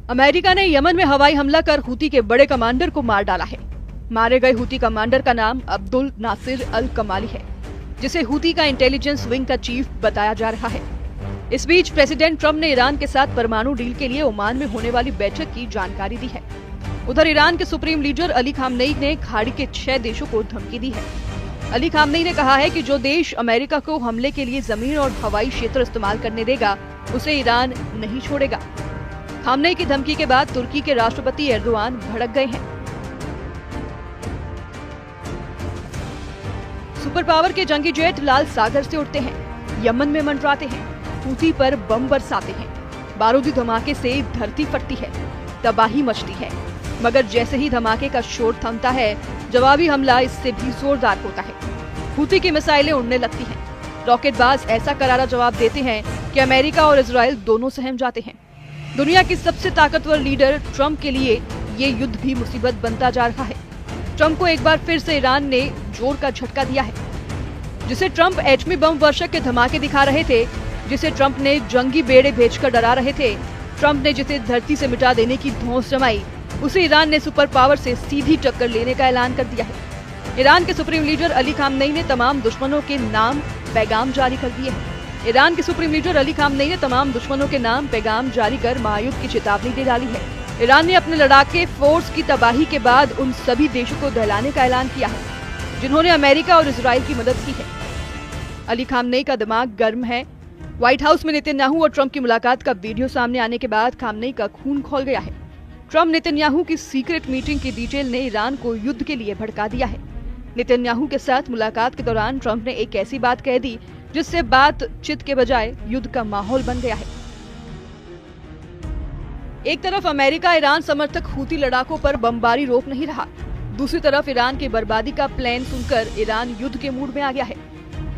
America ने Yemen में हवाई हमला कर हूती के बड़े कमांडर को मार डाला है। मारे गए हूती कमांडर का नाम अब्दुल नासिर अल कमाली है, जिसे हूती का इंटेलिजेंस विंग का चीफ बताया जा रहा है। इस बीच प्रेसिडेंट ट्रंप ने ईरान के साथ परमाणु डील के लिए ओमान में होने वाली बैठक की जानकारी दी है। उधर ईरान के सुप्रीम लीडर अली खामनेई ने खाड़ी के 6 देशों को धमकी दी है। अली खामनेई ने कहा है कि जो देश अमेरिका को हमले के लिए जमीन और हवाई क्षेत्र इस्तेमाल करने देगा, उसे ईरान नहीं छोड़ेगा। खामनेई की धमकी के बाद तुर्की के राष्ट्रपति एर्दोआन भड़क गए हैं। सुपर पावर के जंगी जेट लाल सागर से उड़ते हैं, यमन में मंडराते हैं, हूती पर बम बरसाते हैं। बारूदी धमाके से धरती फटती है, तबाही मचती है, मगर जैसे ही धमाके का शोर थमता है, जवाबी हमला इससे भी जोरदार होता है। हूती की मिसाइलें उड़ने लगती हैं। रॉकेटबाज ऐसा करारा जवाब देते हैं कि अमेरिका और इजराइल दोनों सहम जाते हैं। दुनिया की सबसे ताकतवर लीडर ट्रंप के लिए ये युद्ध भी मुसीबत बनता जा रहा है। ट्रंप को एक बार फिर से ईरान ने जोर का झटका दिया है। जिसे ट्रंप एटमी बम वर्षक के धमाके दिखा रहे थे, जिसे ट्रंप ने जंगी बेड़े भेजकर डरा रहे थे, ट्रंप ने जिसे धरती से मिटा देने की धौंस जमाई, उसे ईरान ने सुपर पावर से सीधी टक्कर लेने का ऐलान कर दिया है। ईरान के सुप्रीम लीडर अली खामनेई ने तमाम दुश्मनों के नाम पैगाम जारी कर दिए हैं। ईरान के सुप्रीम लीडर अली खामनेई ने तमाम दुश्मनों के नाम पैगाम जारी कर महायुद्ध की चेतावनी दे डाली है। ईरान ने अपने लड़ाके फोर्स की तबाही के बाद उन सभी देशों को दहलाने का ऐलान किया है, जिन्होंने अमेरिका और इजराइल की मदद की है। अली खामनेई का दिमाग गर्म है। व्हाइट हाउस में नेतन्याहू और ट्रंप की मुलाकात का वीडियो सामने आने के बाद खामनेई का खून खौल गया है। ट्रंप नेतन्याहू की सीक्रेट मीटिंग की डिटेल ने ईरान को युद्ध के लिए भड़का दिया है। नेतन्याहू के साथ मुलाकात के दौरान ट्रंप ने एक ऐसी बात कह दी जिससे बातचीत के बजाय युद्ध का माहौल बन गया है। एक तरफ अमेरिका ईरान समर्थक हूती लड़ाकों पर बमबारी रोक नहीं रहा, दूसरी तरफ ईरान की बर्बादी का प्लान सुनकर ईरान युद्ध के मूड में आ गया है।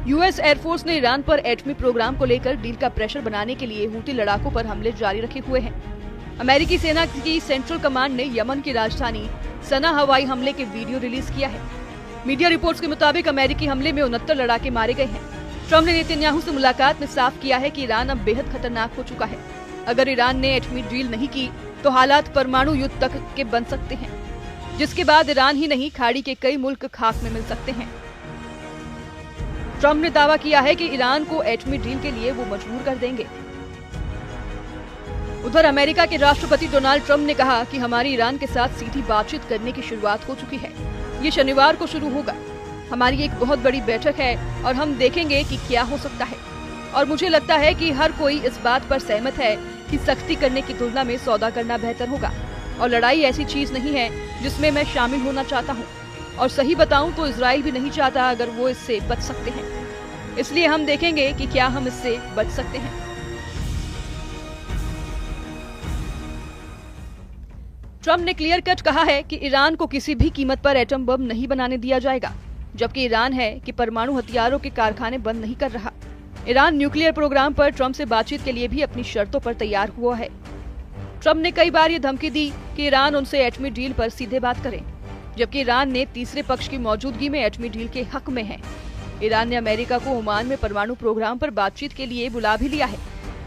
यूएस एयरफोर्स ने ईरान पर एटमी प्रोग्राम को लेकर डील का प्रेशर बनाने के लिए हूती लड़ाकों पर हमले जारी रखे हुए हैं। अमेरिकी सेना की सेंट्रल कमांड ने यमन की राजधानी सना हवाई हमले के वीडियो रिलीज किया है। मीडिया रिपोर्ट्स के मुताबिक अमेरिकी हमले में 69 लड़ाके मारे गए हैं। ट्रंप ने नेतन्याहू से मुलाकात में साफ किया है कि ईरान अब बेहद खतरनाक हो चुका है। अगर ईरान ने एटमी डील नहीं की तो हालात परमाणु युद्ध तक के बन सकते हैं, जिसके बाद ईरान ही नहीं खाड़ी के कई मुल्क खाक में मिल सकते हैं। ट्रंप ने दावा किया है कि ईरान को एटमी डील के लिए वो मजबूर कर देंगे। उधर अमेरिका के राष्ट्रपति डोनाल्ड ट्रंप ने कहा कि हमारी ईरान के साथ सीधी बातचीत करने की शुरुआत हो चुकी है। ये शनिवार को शुरू होगा। हमारी एक बहुत बड़ी बैठक है और हम देखेंगे कि क्या हो सकता है। और मुझे लगता है कि हर कोई इस बात पर सहमत है कि सख्ती करने की तुलना में सौदा करना बेहतर होगा। और लड़ाई ऐसी चीज नहीं है जिसमें मैं शामिल होना चाहता हूँ। और सही बताऊं तो इजराइल भी नहीं चाहता अगर वो इससे बच सकते हैं। इसलिए हम देखेंगे कि क्या हम इससे बच सकते हैं। ट्रंप ने क्लियर कट कहा है कि ईरान को किसी भी कीमत पर एटम बम नहीं बनाने दिया जाएगा, जबकि ईरान है कि परमाणु हथियारों के कारखाने बंद नहीं कर रहा। ईरान न्यूक्लियर प्रोग्राम पर ट्रंप से बातचीत के लिए भी अपनी शर्तों पर तैयार हुआ है। ट्रंप ने कई बार ये धमकी दी कि ईरान उनसे एटमी डील पर सीधे बात करे, जबकि ईरान ने तीसरे पक्ष की मौजूदगी में एटमी डील के हक में है। ईरान ने अमेरिका को ओमान में परमाणु प्रोग्राम पर बातचीत के लिए बुला भी लिया है,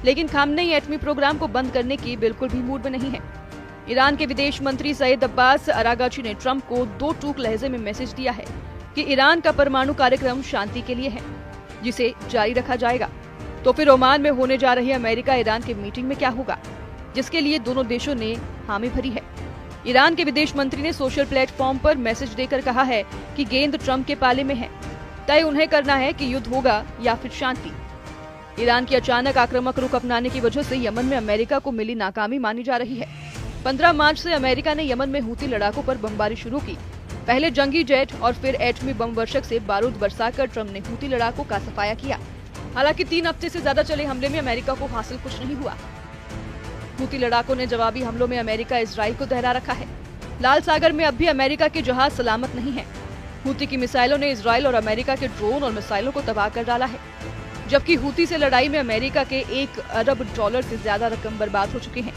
लेकिन खामनेई एटमी प्रोग्राम को बंद करने की बिल्कुल भी मूड में नहीं है। ईरान के विदेश मंत्री सईद अब्बास अरागाची ने ट्रंप को 2 टूक लहजे में मैसेज दिया है कि ईरान का परमाणु कार्यक्रम शांति के लिए है, जिसे जारी रखा जाएगा। तो फिर ओमान में होने जा रही अमेरिका ईरान की मीटिंग में क्या होगा, जिसके लिए दोनों देशों ने हामी भरी है। ईरान के विदेश मंत्री ने सोशल प्लेटफॉर्म पर मैसेज देकर कहा है कि गेंद ट्रंप के पाले में है, तय उन्हें करना है कि युद्ध होगा या फिर शांति। ईरान की अचानक आक्रामक रुख अपनाने की वजह से यमन में अमेरिका को मिली नाकामी मानी जा रही है। 15 मार्च से अमेरिका ने यमन में हूती लड़ाकों पर बमबारी शुरू की। पहले जंगी जेट और फिर एटमी बम वर्षक से बारूद बरसाकर ट्रंप ने हूती लड़ाकों का सफाया किया। हालांकि 3 हफ्ते से ज्यादा चले हमले में अमेरिका को हासिल कुछ नहीं हुआ। हूती लड़ाकों ने जवाबी हमलों में अमेरिका इजराइल को दहरा रखा है। लाल सागर में अब भी अमेरिका के जहाज सलामत नहीं है। हूती की मिसाइलों ने इजराइल और अमेरिका के ड्रोन और मिसाइलों को तबाह कर डाला है, जबकि हूती से लड़ाई में अमेरिका के $1 अरब से ज्यादा रकम बर्बाद हो चुकी है।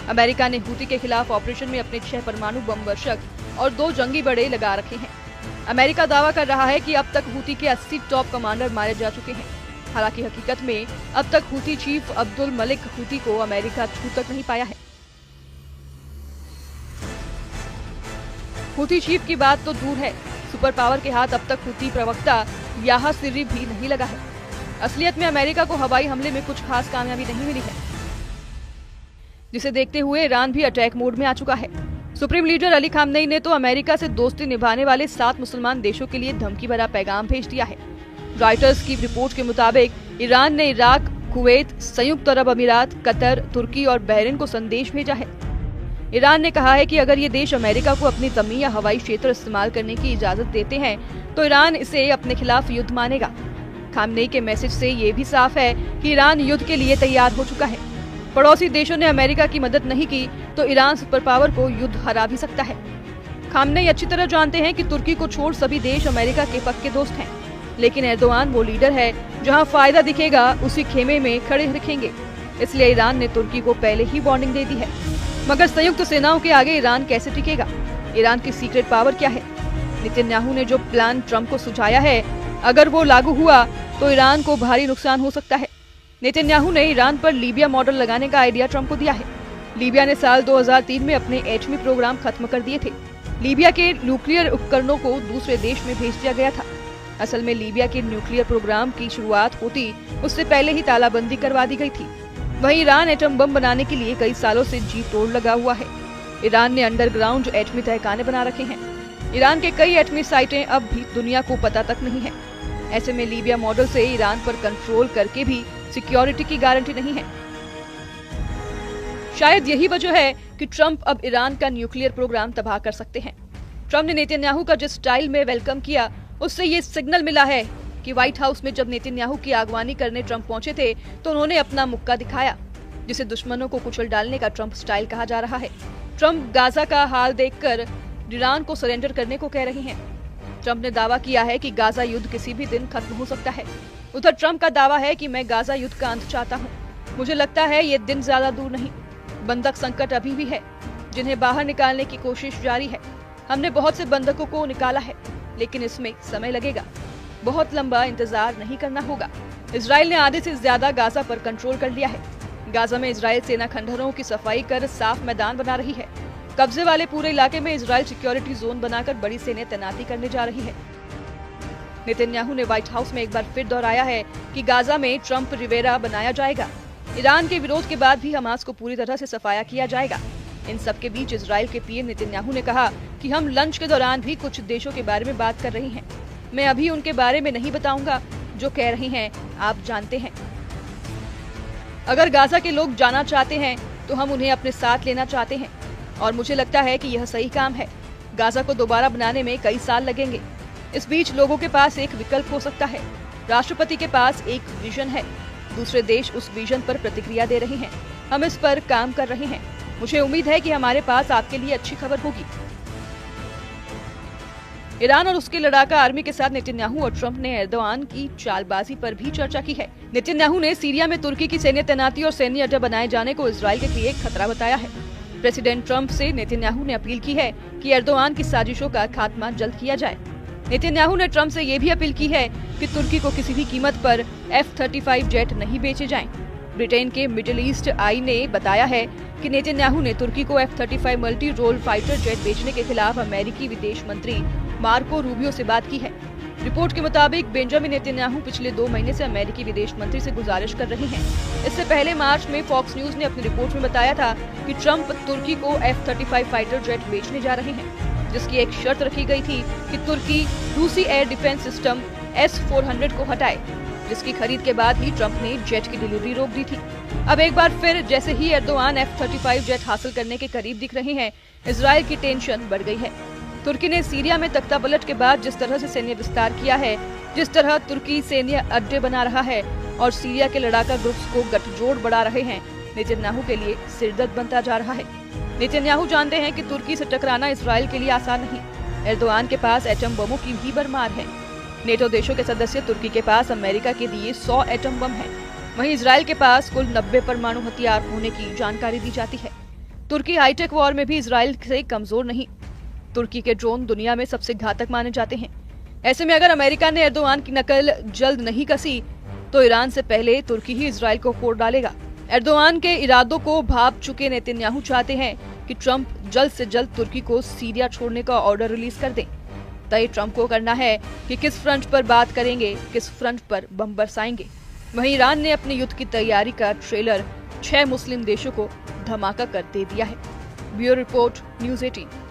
अमेरिका ने हूती के खिलाफ ऑपरेशन में अपने 6 परमाणु बम वर्षक और 2 जंगी बेड़े लगा रखे हैं। अमेरिका दावा कर रहा है कि अब तक हूती के 80 टॉप कमांडर मारे जा चुके हैं। हालांकि हकीकत में अब तक Houthi chief Abdul Malik Houthi को अमेरिका छू तक नहीं पाया है। हुती चीफ की बात तो दूर है, सुपर पावर के हाथ अब तक हुती प्रवक्ता याहा सिर्री भी नहीं लगा है। असलियत में अमेरिका को हवाई हमले में कुछ खास कामयाबी नहीं मिली है, जिसे देखते हुए ईरान भी अटैक मोड में आ चुका है। सुप्रीम लीडर अली खामनेई ने तो अमेरिका से दोस्ती निभाने वाले 7 मुसलमान देशों के लिए धमकी भरा पैगाम भेज दिया है। रॉयटर्स की रिपोर्ट के मुताबिक ईरान ने इराक, कुवैत, संयुक्त अरब अमीरात, कतर, तुर्की और बहरीन को संदेश भेजा है। ईरान ने कहा है कि अगर ये देश अमेरिका को अपनी जमीन या हवाई क्षेत्र इस्तेमाल करने की इजाजत देते हैं तो ईरान इसे अपने खिलाफ युद्ध मानेगा। खामनेई के मैसेज से ये भी साफ है कि ईरान युद्ध के लिए तैयार हो चुका है। पड़ोसी देशों ने अमेरिका की मदद नहीं की तो ईरान सुपर पावर को युद्ध हरा भी सकता है। खामनेई अच्छी तरह जानते हैं कि तुर्की को छोड़ सभी देश अमेरिका के पक्के दोस्त हैं, लेकिन एर्दोआन वो लीडर है जहां फायदा दिखेगा उसी खेमे में खड़े रखेंगे। इसलिए ईरान ने तुर्की को पहले ही वार्निंग दे दी है। मगर संयुक्त सेनाओं के आगे ईरान कैसे टिकेगा? ईरान की सीक्रेट पावर क्या है? नेतन्याहू ने जो प्लान ट्रंप को सुझाया है, अगर वो लागू हुआ तो ईरान को भारी नुकसान हो सकता है। नेतन्याहू ने ईरान पर लीबिया मॉडल लगाने का आइडिया ट्रंप को दिया है। लीबिया ने साल 2003 में अपने एटमी प्रोग्राम खत्म कर दिए थे। लीबिया के न्यूक्लियर उपकरणों को दूसरे देश में भेज दिया गया था। असल में लीबिया के न्यूक्लियर प्रोग्राम की शुरुआत होती उससे पहले ही तालाबंदी करवा दी गई थी। वहीं ईरान एटम बम बनाने के लिए कई सालों से जी तोड़ लगा हुआ है। ईरान ने अंडरग्राउंड एटमी तहखाने बना रखे हैं। ईरान के कई एटमी साइटें अब भी दुनिया को पता तक नहीं है। ऐसे में लीबिया मॉडल से ईरान पर कंट्रोल करके भी सिक्योरिटी की गारंटी नहीं है। शायद यही वजह है कि ट्रंप अब ईरान का न्यूक्लियर प्रोग्राम तबाह कर सकते हैं। ट्रंप ने नेतन्याहू का जिस स्टाइल में वेलकम किया, उससे ये सिग्नल मिला है कि व्हाइट हाउस में जब नेतन्याहू की अगवानी करने ट्रंप पहुंचे थे तो उन्होंने अपना मुक्का दिखाया, जिसे दुश्मनों को कुचल डालने का ट्रंप स्टाइल कहा जा रहा है। ट्रंप गाजा का हाल देखकर ईरान को सरेंडर करने को कह रहे हैं। ट्रंप ने दावा किया है कि गाजा युद्ध किसी भी दिन खत्म हो सकता है। उधर ट्रंप का दावा है कि मैं गाजा युद्ध का अंत चाहता हूँ। मुझे लगता है ये दिन ज्यादा दूर नहीं। बंधक संकट अभी भी है, जिन्हें बाहर निकालने की कोशिश जारी है। हमने बहुत से बंधकों को निकाला है, लेकिन इसमें समय लगेगा। बहुत लंबा इंतजार नहीं करना होगा। इजराइल ने आधे से ज्यादा गाजा पर कंट्रोल कर लिया है। गाजा में इजराइल सेना खंडहरों की सफाई कर साफ मैदान बना रही है। कब्जे वाले पूरे इलाके में इजराइल सिक्योरिटी जोन बनाकर बड़ी सेना तैनाती करने जा रही है। नेतन्याहू ने व्हाइट हाउस में एक बार फिर दोहराया है कि गाजा में ट्रंप रिवेरा बनाया जाएगा। ईरान के विरोध के बाद भी हमास को पूरी तरह से सफाया किया जाएगा। इन सब के बीच इजराइल के पीएम नेतन्याहू ने कहा कि हम लंच के दौरान भी कुछ देशों के बारे में बात कर रहे हैं। मैं अभी उनके बारे में नहीं बताऊंगा, जो कह रहे हैं आप जानते हैं। अगर गाजा के लोग जाना चाहते हैं तो हम उन्हें अपने साथ लेना चाहते हैं, और मुझे लगता है कि यह सही काम है। गाजा को दोबारा बनाने में कई साल लगेंगे। इस बीच लोगों के पास एक विकल्प हो सकता है। राष्ट्रपति के पास एक विजन है, दूसरे देश उस विजन पर प्रतिक्रिया दे रहे हैं। हम इस पर काम कर रहे हैं। मुझे उम्मीद है कि हमारे पास आपके लिए अच्छी खबर होगी। ईरान और उसके लड़ाका आर्मी के साथ नेतन्याहू और ट्रंप ने एर्दोआन की चालबाजी पर भी चर्चा की है। नेतन्याहू ने सीरिया में तुर्की की सैन्य तैनाती और सैन्य अड्डा बनाए जाने को इजराइल के लिए एक खतरा बताया है। प्रेसिडेंट ट्रंप से नेतन्याहू ने अपील की है कि एर्दोआन की साजिशों का खात्मा जल्द किया जाए। नेतन्याहू ने ट्रंप से ये भी अपील की है कि तुर्की को किसी भी कीमत पर F-35 जेट नहीं बेचे जाएं। ब्रिटेन के मिडिल ईस्ट आई ने बताया है कि नेतन्याहू ने तुर्की को F-35 multi role fighter jet बेचने के खिलाफ अमेरिकी विदेश मंत्री मार्को रूबियो से बात की है। रिपोर्ट के मुताबिक बेंजामिन नेतन्याहू पिछले 2 महीने से अमेरिकी विदेश मंत्री से गुजारिश कर रहे हैं। इससे पहले मार्च में फॉक्स न्यूज ने अपनी रिपोर्ट में बताया था कि ट्रंप तुर्की को F-35 फाइटर जेट बेचने जा रहे हैं, जिसकी एक शर्त रखी गई थी कि तुर्की रूसी एयर डिफेंस सिस्टम S-400 को हटाए, जिसकी खरीद के बाद ही ट्रंप ने जेट की डिलीवरी रोक दी थी। अब एक बार फिर जैसे ही एर्दोआन F-35 जेट हासिल करने के करीब दिख रहे हैं, इजराइल की टेंशन बढ़ गई है। तुर्की ने सीरिया में तख्तापलट के बाद जिस तरह से सैन्य विस्तार किया है, जिस तरह तुर्की सैन्य अड्डे बना रहा है और सीरिया के लड़ाका ग्रुप्स को गठजोड़ बढ़ा रहे हैं, नेतन्याहू के लिए सिरदर्द बनता जा रहा है। नेतन्याहू जानते हैं कि तुर्की से टकराना इजराइल के लिए आसान नहीं। एर्दोआन के पास एटम बमों की भी भरमार है। नेटो देशों के सदस्य तुर्की के पास अमेरिका के दिए 100 एटम बम हैं। वहीं इजराइल के पास कुल 90 परमाणु हथियार होने की जानकारी दी जाती है। तुर्की हाईटेक वॉर में भी इजराइल से कमजोर नहीं। तुर्की के ड्रोन दुनिया में सबसे घातक माने जाते हैं। ऐसे में अगर अमेरिका ने एर्दोआन की नकल जल्द नहीं कसी तो ईरान से पहले तुर्की ही इजराइल को फोड़ डालेगा। एर्दोआन के इरादों को भांप चुके नेतन्याहू चाहते हैं कि ट्रंप जल्द से जल्द तुर्की को सीरिया छोड़ने का ऑर्डर रिलीज कर दें। तय ट्रंप को करना है कि किस फ्रंट पर बात करेंगे, किस फ्रंट पर बम बरसाएंगे। वहीं ईरान ने अपने युद्ध की तैयारी का ट्रेलर 6 मुस्लिम देशों को धमाका कर दे दिया है। Bureau report, news 18।